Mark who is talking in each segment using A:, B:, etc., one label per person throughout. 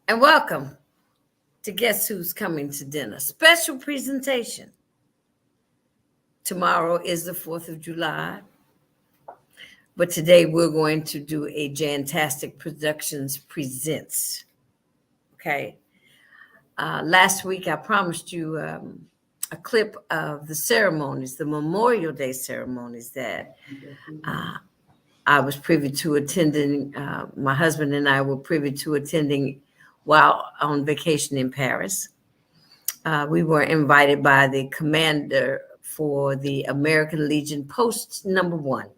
A: And welcome to Guess Who's Coming to Dinner. Special presentation. Tomorrow is the 4th of July, but today we're going to do a Jantastic Productions Presents. Okay. Last week I promised you a clip of the ceremonies, the Memorial Day ceremonies that I was privy to attending. My husband and I were privy to attending while on vacation in Paris. We were invited by the commander for the American Legion Post #1.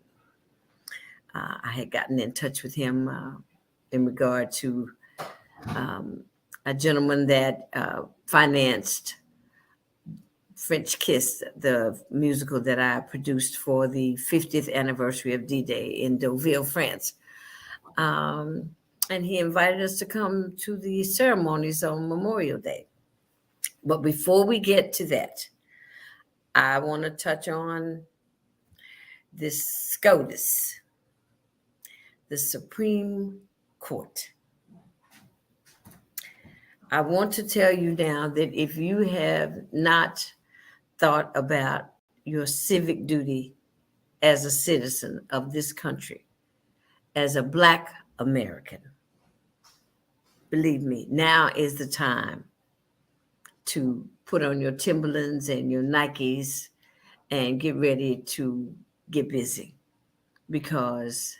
A: I had gotten in touch with him in regard to a gentleman that financed French Kiss, the musical that I produced for the 50th anniversary of D-Day in Deauville, France. And he invited us to come to the ceremonies on Memorial Day. But before we get to that, I want to touch on this SCOTUS, the Supreme Court. I want to tell you now that if you have not thought about your civic duty as a citizen of this country, as a Black American, believe me, now is the time to put on your Timberlands and your Nikes and get ready to get busy, because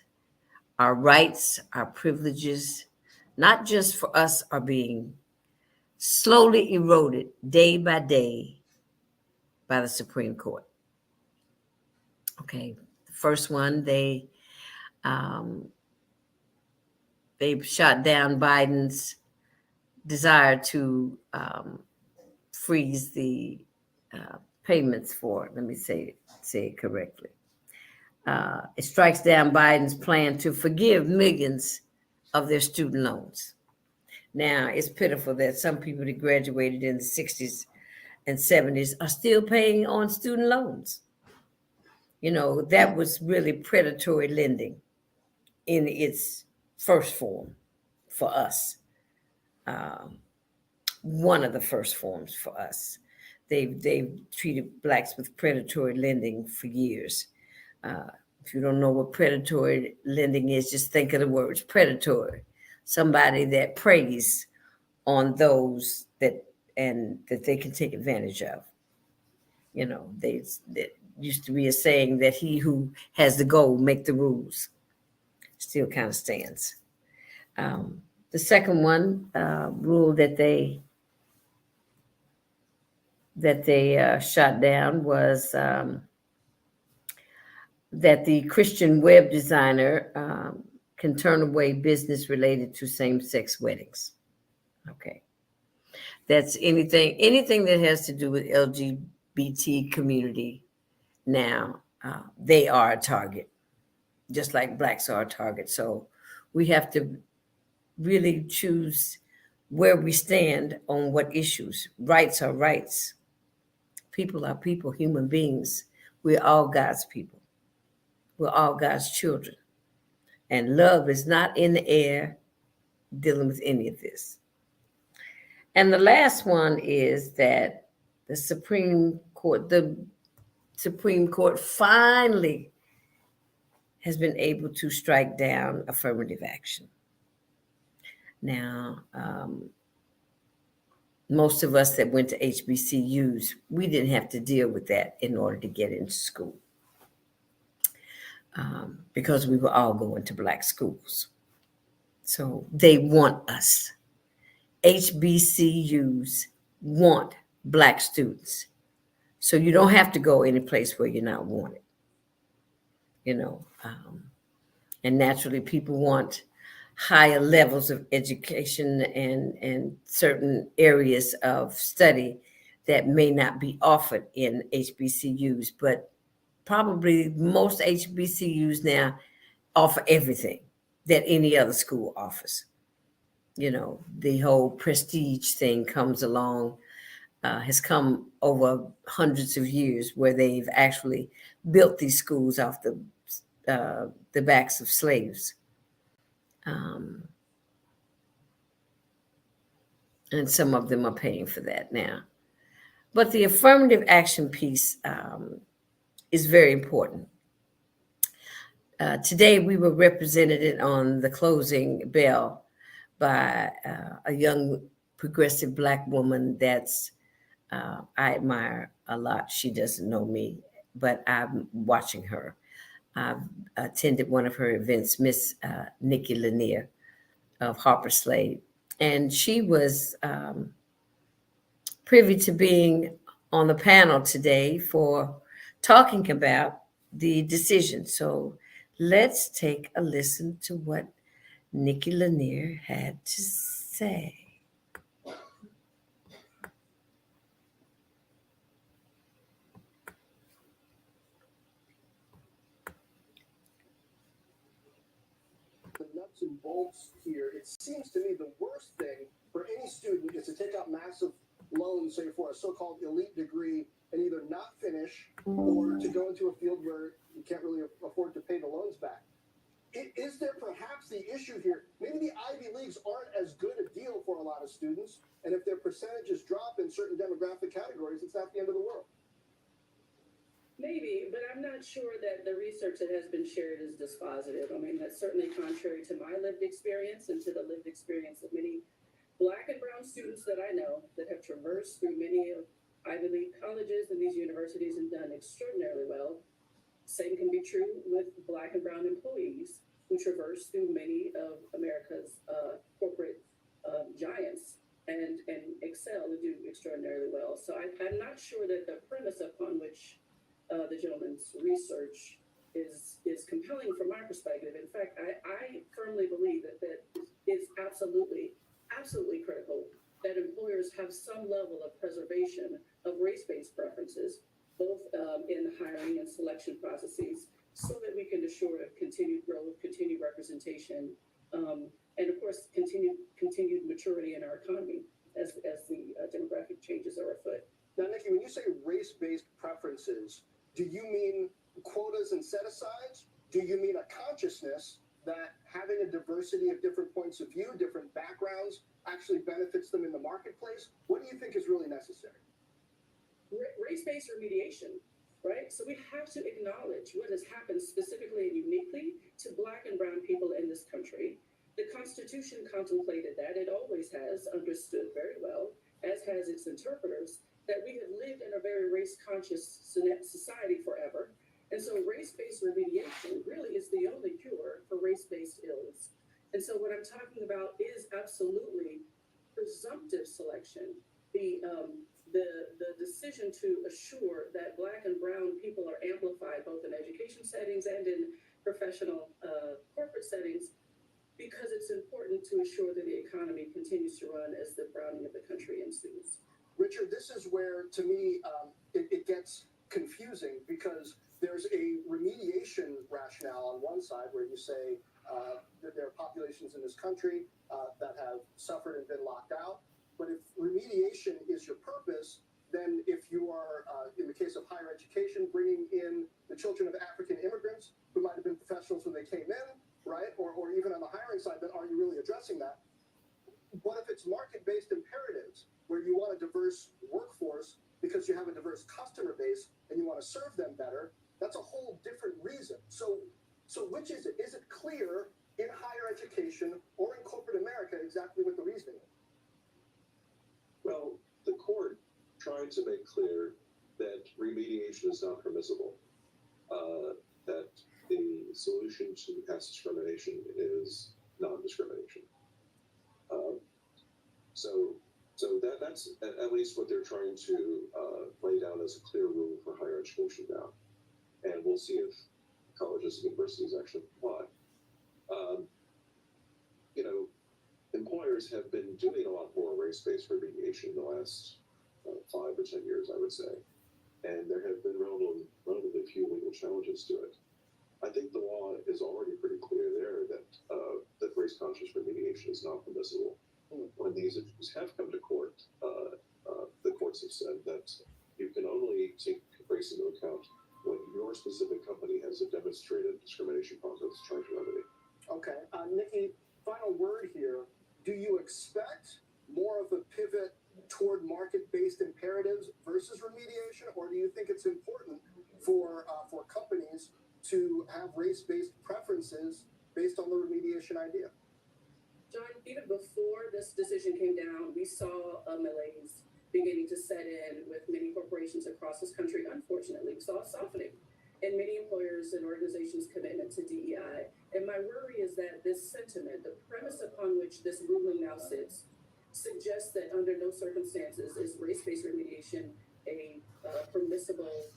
A: our rights, our privileges, not just for us, are being slowly eroded day by day by the Supreme Court. Okay, the first one, they shot down Biden's desire to freeze the payments for, let me say it correctly. It strikes down Biden's plan to forgive millions of their student loans. Now, it's pitiful that some people that graduated in the 60s and 70s are still paying on student loans. You know, that was really predatory lending in its first form for us. One of the first forms for us. They've treated Blacks with predatory lending for years. If you don't know what predatory lending is, just think of the words predatory. Somebody that preys on those that they can take advantage of. You know, that used to be a saying that he who has the gold make the rules. Still kind of stands. The second one, rule that they shot down was that the Christian web designer can turn away business related to same-sex weddings. Okay. That's anything that has to do with LGBT community now, they are a target, just like Blacks are a target. So we have to really choose where we stand on what issues. Rights are rights. People are people, human beings. We're all God's people. We're all God's children. And love is not in the air dealing with any of this. And the last one is that the Supreme Court finally has been able to strike down affirmative action. Now, most of us that went to HBCUs, we didn't have to deal with that in order to get into school, because we were all going to Black schools. So they want us. HBCUs want Black students. So you don't have to go any place where you're not wanted. You know, and naturally people want higher levels of education and certain areas of study that may not be offered in HBCUs, but probably most HBCUs now offer everything that any other school offers. You know, the whole prestige thing comes along, has come over hundreds of years, where they've actually built these schools off the backs of slaves. and some of them are paying for that now. But the affirmative action piece is very important. Today, we were represented on the closing bell by a young progressive Black woman that's I admire a lot. She doesn't know me, but I'm watching her. I've attended one of her events, Miss Nikki Lanier of Harper Slade, and she was privy to being on the panel today for talking about the decision. So let's take a listen to what Nikki Lanier had to say.
B: The nuts and bolts here, it seems to me the worst thing for any student is to take out massive loans, say for a so-called elite degree, and either not finish or to go into a field where you can't really afford to pay the loans back. Is there perhaps the issue here? Maybe the Ivy Leagues aren't as good a deal for a lot of students, and if their percentages drop in certain demographic categories, it's not the end of the world.
C: Maybe, but I'm not sure that the research that has been shared is dispositive. I mean, that's certainly contrary to my lived experience and to the lived experience of many Black and brown students that I know that have traversed through many of Ivy League colleges and these universities and done extraordinarily well. Same can be true with Black and brown employees who traverse through many of America's corporate giants and excel and do extraordinarily well. So I'm not sure that the premise upon which the gentleman's research is compelling from my perspective. In fact, I firmly believe that it's absolutely critical that employers have some level of preservation of race-based preferences, both in the hiring and selection processes, so that we can assure continued growth, continued representation, and of course, continued maturity in our economy as the demographic changes are afoot.
B: Now, Nikki, when you say race-based preferences, do you mean quotas and set-asides? Do you mean a consciousness that having a diversity of different points of view, different backgrounds, actually benefits them in the marketplace? What do you think is really necessary?
C: Race-based remediation, right? So we have to acknowledge what has happened specifically and uniquely to Black and brown people in this country. The Constitution contemplated that. It always has understood very well, as has its interpreters, that we have lived in a very race-conscious society forever. And so race-based remediation really is the only cure for race-based ills. And so what I'm talking about is absolutely presumptive selection, the decision to assure that Black and brown people are amplified both in education settings and in professional corporate settings, because it's important to assure that the economy continues to run as the browning of the country ensues.
B: Richard, this is where, to me, it gets confusing, because there's a remediation rationale on one side where you say that there are populations in this country that have suffered and been locked out. But if remediation is your purpose, then if you are, in the case of higher education, bringing in the children of African immigrants who might have been professionals when they came in, right? Or even on the hiring side, then are you really addressing that? What if it's market-based imperatives where you want a diverse workforce because you have a diverse customer base and you want to serve them better? That's a whole different reason. So which is it? Is it clear in higher education or in corporate America exactly what the reasoning is?
D: Well, the court tried to make clear that remediation is not permissible, that the solution to past discrimination is non-discrimination. So that's at least what they're trying to lay down as a clear rule for higher education now. And we'll see if colleges and universities actually comply. Employers have been doing a lot more race-based remediation in the last 5 or 10 years, I would say. And there have been relatively few legal challenges to it. I think the law is already pretty clear there that race-conscious remediation is not permissible. When these issues have come to court, the courts have said that you can only take race into account when your specific company has a demonstrated discrimination process to try to remedy.
B: Okay. Nikki, final word here. Do you expect more of a pivot think it's important for companies to have race-based preferences based on the remediation idea.
C: John, even before this decision came down, we saw a malaise beginning to set in with many corporations across this country. Unfortunately, we saw a softening in many employers and organizations' commitment to DEI. And my worry is that this sentiment, the premise upon which this ruling now sits, suggests that under no circumstances is race-based remediation a permissible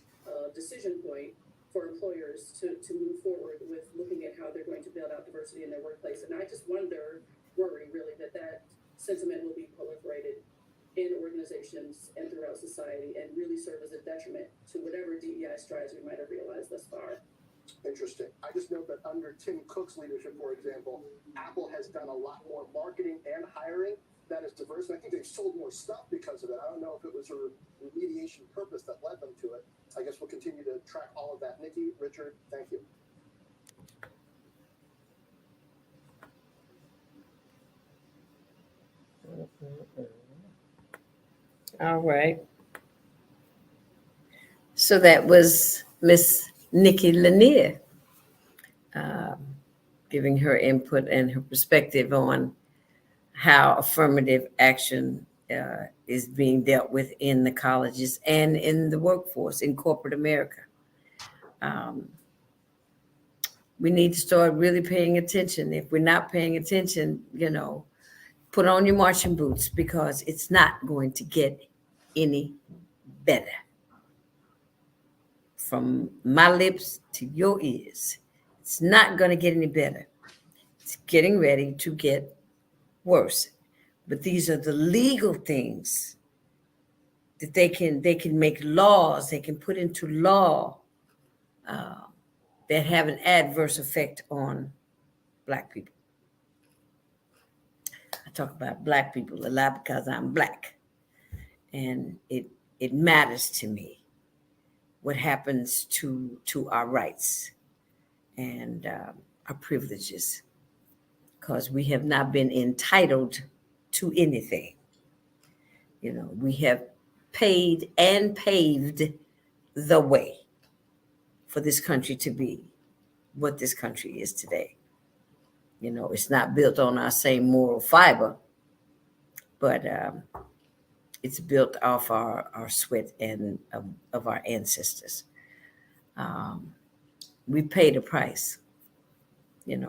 C: decision point for employers to move forward with looking at how they're going to build out diversity in their workplace. And I just worry really that sentiment will be proliferated in organizations and throughout society and really serve as a detriment to whatever DEI strides we might have realized thus far.
B: Interesting. I just note that under Tim Cook's leadership, for example, Apple has done a lot more marketing and hiring that is diverse. And I think they've sold more stuff because of it. I don't know if it was a remediation purpose that led them to it. I guess we'll continue to track all of that. Nikki, Richard, thank you.
A: All right. So that was Miss Nikki Lanier giving her input and her perspective on how affirmative action is being dealt with in the colleges and in the workforce in corporate America. We need to start really paying attention. If we're not paying attention, put on your marching boots, because it's not going to get any better. From my lips to your ears, it's not going to get any better. It's getting ready to get worse. But these are the legal things that they can make laws, they can put into law that have an adverse effect on Black people. I talk about Black people a lot because I'm Black, and it matters to me what happens to our rights and our privileges, because we have not been entitled to anything. We have paid and paved the way for this country to be what this country is today. It's not built on our same moral fiber, but it's built off our sweat and of our ancestors. We paid a price, and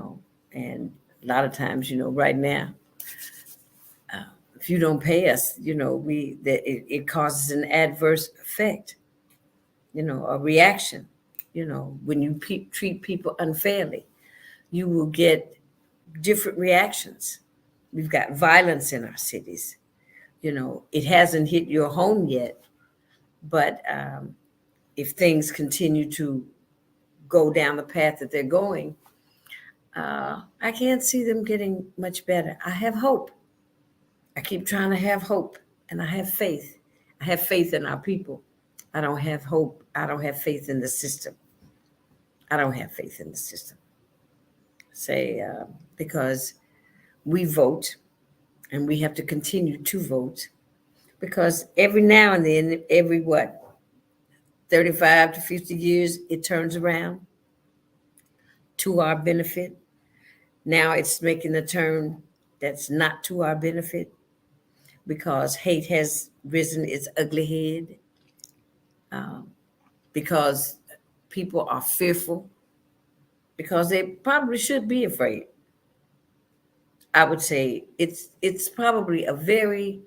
A: a lot of times, right now, if you don't pay us, it causes an adverse effect, a reaction. When you treat people unfairly, you will get different reactions. We've got violence in our cities. It hasn't hit your home yet, but if things continue to go down the path that they're going, I can't see them getting much better. I have hope. I keep trying to have hope, and I have faith. I have faith in our people. I don't have hope. I don't have faith in the system. I don't have faith in the system. Because we vote, and we have to continue to vote, because every now and then, every 35 to 50 years, it turns around to our benefit. Now it's making a turn that's not to our benefit, because hate has risen its ugly head, because people are fearful, because they probably should be afraid. I would say it's probably a very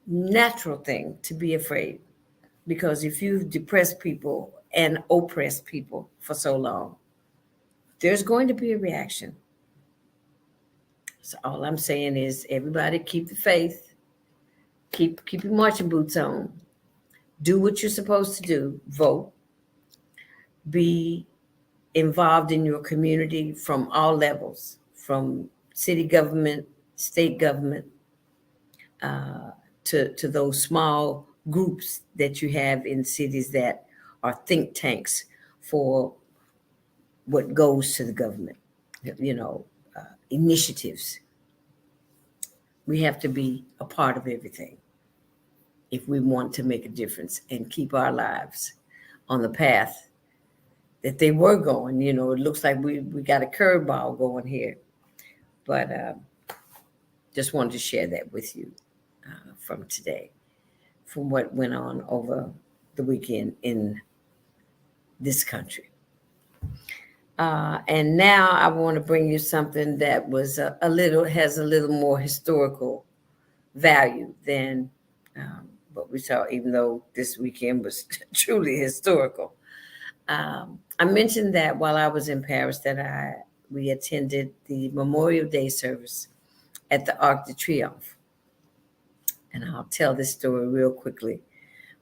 A: natural thing to be afraid, because if you've depressed people and oppressed people for so long, there's going to be a reaction. So all I'm saying is, everybody keep the faith, keep your marching boots on, do what you're supposed to do, vote, be involved in your community from all levels, from city government, state government, to those small groups that you have in cities that are think tanks for what goes to the government, initiatives. We have to be a part of everything. if we want to make a difference and keep our lives on the path that they were going. You know, it looks like we got a curveball going here, but just wanted to share that with you from today, from what went on over the weekend in this country. And now I want to bring you something that was has a little more historical value than what we saw, even though this weekend was truly historical. I mentioned that while I was in Paris that we attended the Memorial Day service at the Arc de Triomphe. And I'll tell this story real quickly.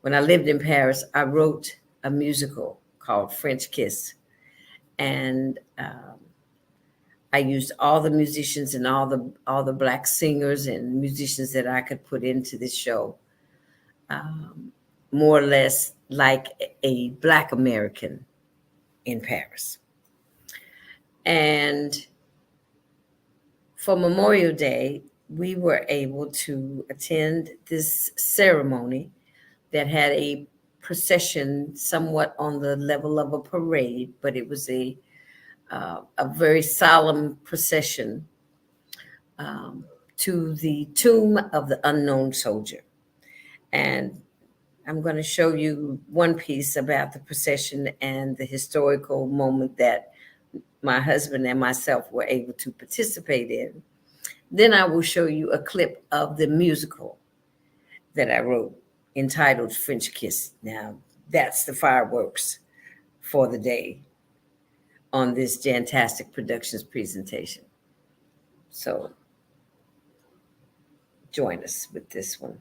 A: When I lived in Paris, I wrote a musical called French Kiss. And I used all the musicians and all the Black singers and musicians that I could put into this show, more or less like a Black American in Paris. And for Memorial Day, we were able to attend this ceremony that had a procession somewhat on the level of a parade, but it was a very solemn procession to the tomb of the unknown soldier. And I'm going to show you one piece about the procession and the historical moment that my husband and myself were able to participate in. Then I will show you a clip of the musical that I wrote entitled French Kiss. Now, that's the fireworks for the day on this Jantastic Productions presentation. So join us with this one.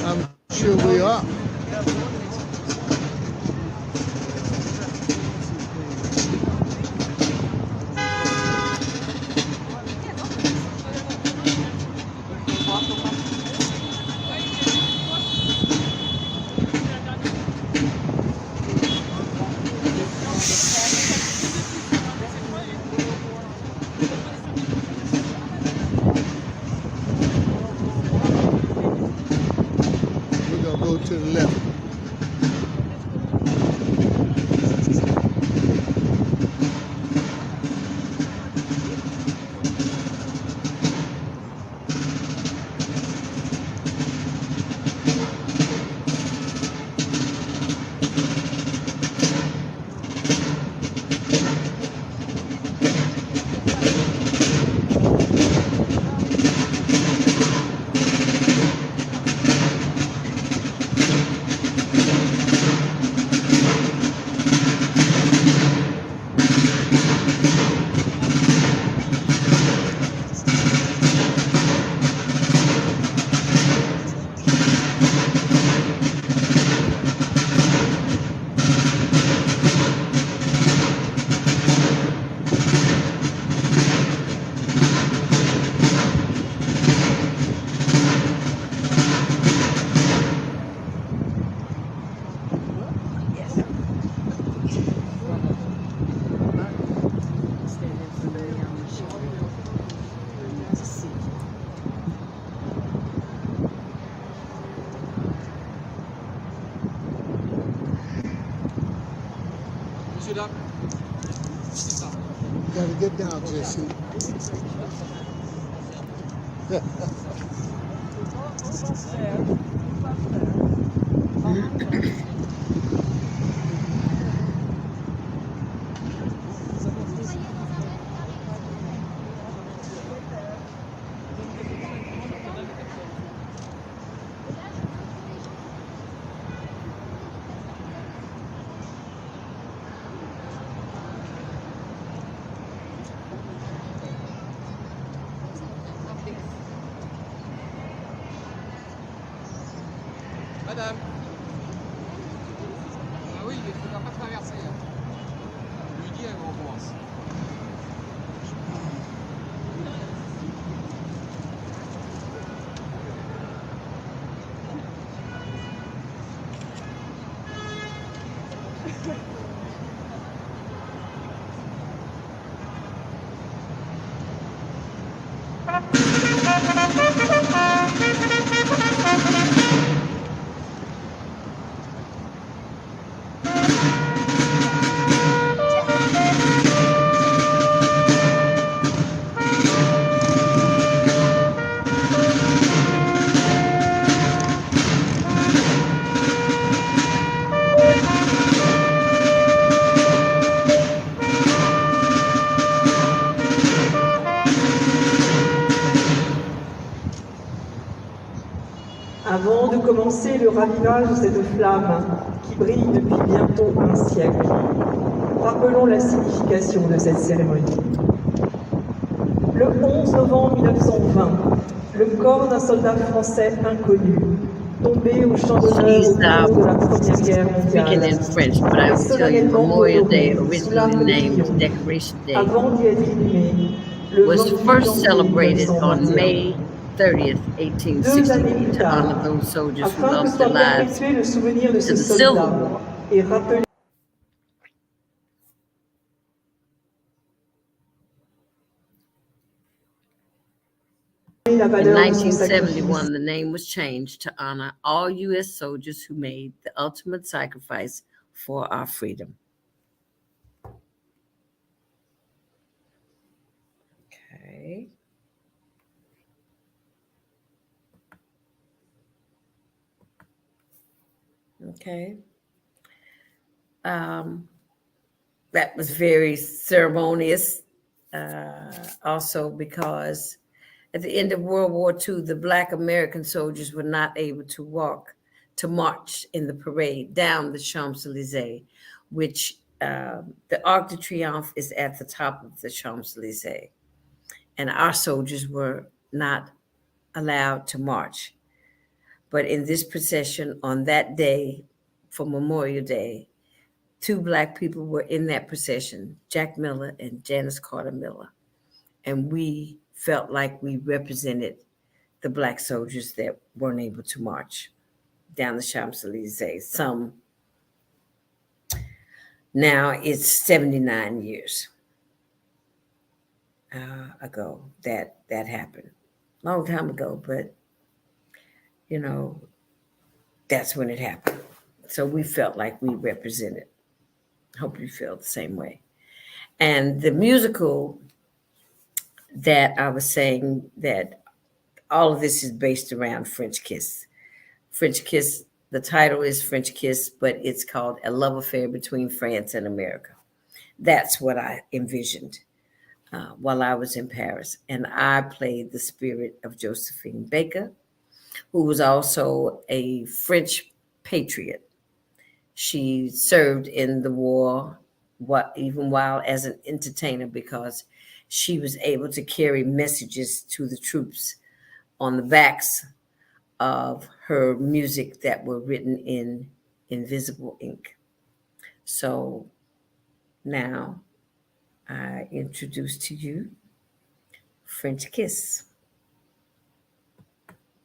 E: I'm sure we are. Go to the left. Gotta get down to the seat.
F: Madame. Ah oui, il ne faudra pas traverser. Lui dit, on recommence.
G: Avant de commencer le ravivage de cette flamme qui brille depuis bientôt un siècle, rappelons la signification de cette cérémonie. Le 11 novembre 1920, le corps d'un soldat français inconnu, tombé au champ d'honneur au cours de la Première Guerre
A: Speaking
G: mondiale,
A: in French, but I
G: est
A: will tell you
G: solennellement
A: Memorial Day,
G: honoré sous l'arc
A: originally
G: de
A: named
G: Triomphe,
A: Decoration Day,
G: avant d'y être inhumé le
A: was
G: 28
A: first
G: janvier
A: celebrated on
G: 1921.
A: May 30th,
G: 2 années
A: 1860,
G: plus
A: to honor
G: tard,
A: those soldiers who
G: afin que
A: lost their
G: soit
A: lives
G: perpétué le souvenir de
A: to
G: ce
A: the Civil
G: soldat
A: War.
G: et rappelé la
A: In
G: valeur de son sacrifice.
A: 1971, the name was changed to honor all U.S. soldiers who made the ultimate sacrifice for our freedom. Okay. Okay. That was very ceremonious, also because at the end of World War II, the Black American soldiers were not able to march in the parade down the Champs-Élysées, which the Arc de Triomphe is at the top of the Champs-Élysées. And our soldiers were not allowed to march. But in this procession on that day, for Memorial Day, 2 Black people were in that procession, Jack Miller and Janis Carter Miller. And we felt like we represented the Black soldiers that weren't able to march down the Champs-Élysées. Now it's 79 years ago that happened. Long time ago, but, that's when it happened. So we felt like we represented. Hope you feel the same way. And the musical that I was saying, that all of this is based around French Kiss. French Kiss, the title is French Kiss, but it's called A Love Affair Between France and America. That's what I envisioned while I was in Paris. And I played the spirit of Josephine Baker, who was also a French patriot. She served in the war, even while as an entertainer, because she was able to carry messages to the troops on the backs of her music that were written in invisible ink. So now I introduce to you French Kiss.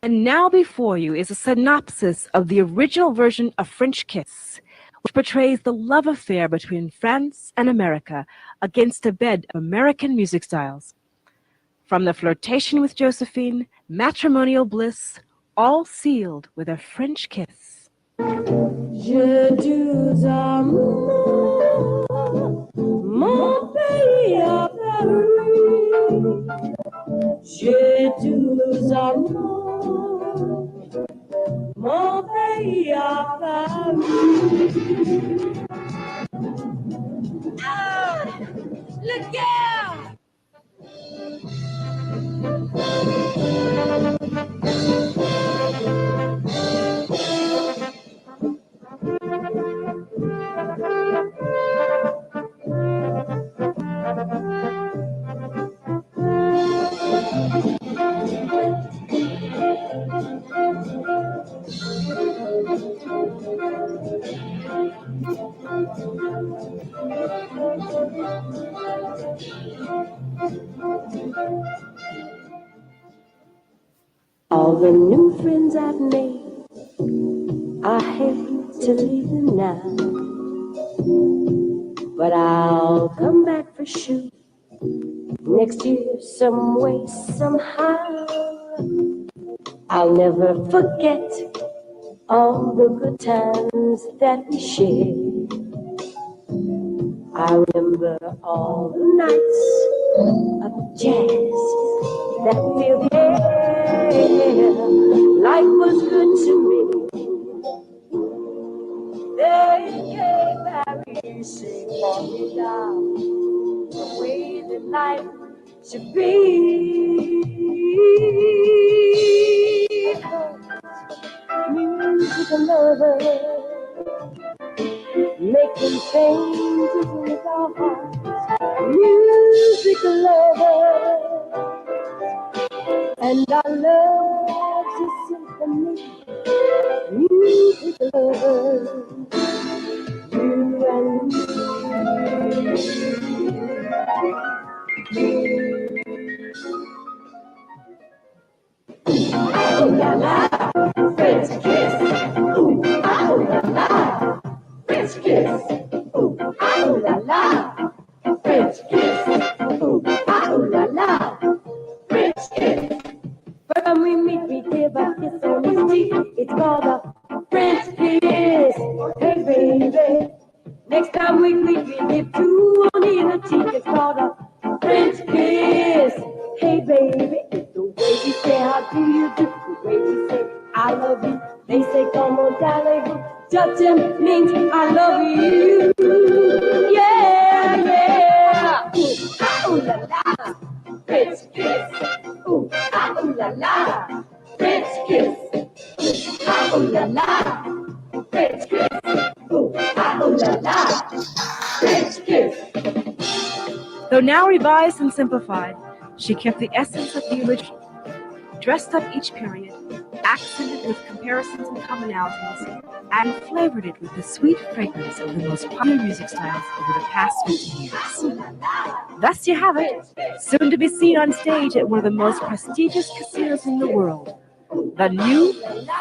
H: And now before you is a synopsis of the original version of French Kiss, which portrays the love affair between France and America against a bed of American music styles. From the flirtation with Josephine, matrimonial bliss, all sealed with a French kiss. Je dois amour, mon pays à Paris. Je dois amour, mon pays à Paris. Ah, le guerre! All the new friends I've made, I hate to leave them now.
I: but I'll come back for sure next year, some way, somehow. I'll never forget all the good times that we shared. I remember all the nights of jazz that filled the air. Life was good to me. They gave Paris for me down the way that life should be. Musical lovers making changes with our hearts. Musical lovers, and our love's a symphony. Musical lovers, you and me. Oh la la, French kiss. Ooh, oh la la, French kiss. Ooh, oh la la, French kiss. Ooh, oh la la, French kiss. First time we meet, we give a kiss on his cheek. It's called a French kiss. Hey baby. Next time we meet, we give two on either cheek. It's called a French kiss. Hey baby. The way we say how do you do, the way we say I love you. They say come on, darling. Touching means I love you. Yeah, yeah. Ooh, oh la la, French kiss. Ooh, oh la la, French kiss. Oh la la, French kiss. Ooh, oh la la, French kiss.
H: Though now revised and simplified, she kept the essence of the original, dressed up each period, accented with comparisons and commonalities, and flavored it with the sweet fragrance of the most popular music styles over the past 50 years. Thus you have it, soon to be seen on stage at one of the most prestigious casinos in the world, the new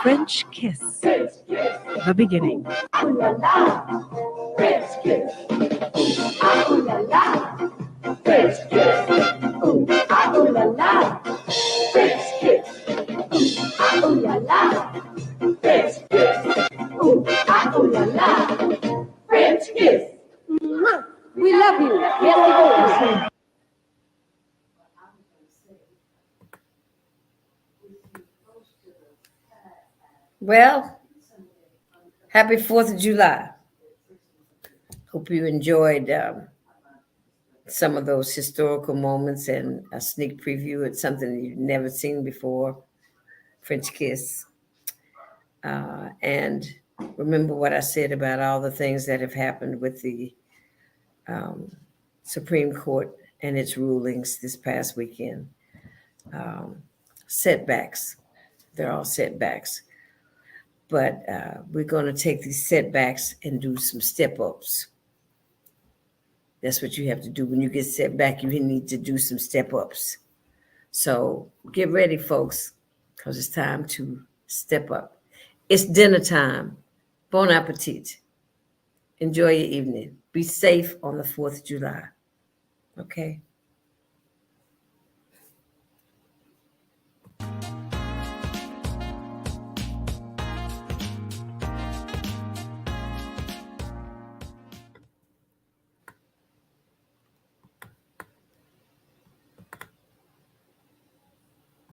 H: French Kiss, the beginning.
I: Oh la la, French kiss. Oh la la, French kiss. Oh la la, French kiss. Oh la la, French kiss. Oh la la, French kiss. We love you. Here we go.
A: Well, happy 4th of July. Hope you enjoyed some of those historical moments and a sneak preview at something you've never seen before, French Kiss. And remember what I said about all the things that have happened with the Supreme Court and its rulings this past weekend. Setbacks. They're all setbacks. But we're going to take these setbacks and do some step-ups. That's what you have to do. When you get set back, you need to do some step-ups. So get ready, folks, because it's time to step up. It's dinner time. Bon appetit. Enjoy your evening. Be safe on the 4th of July. Okay?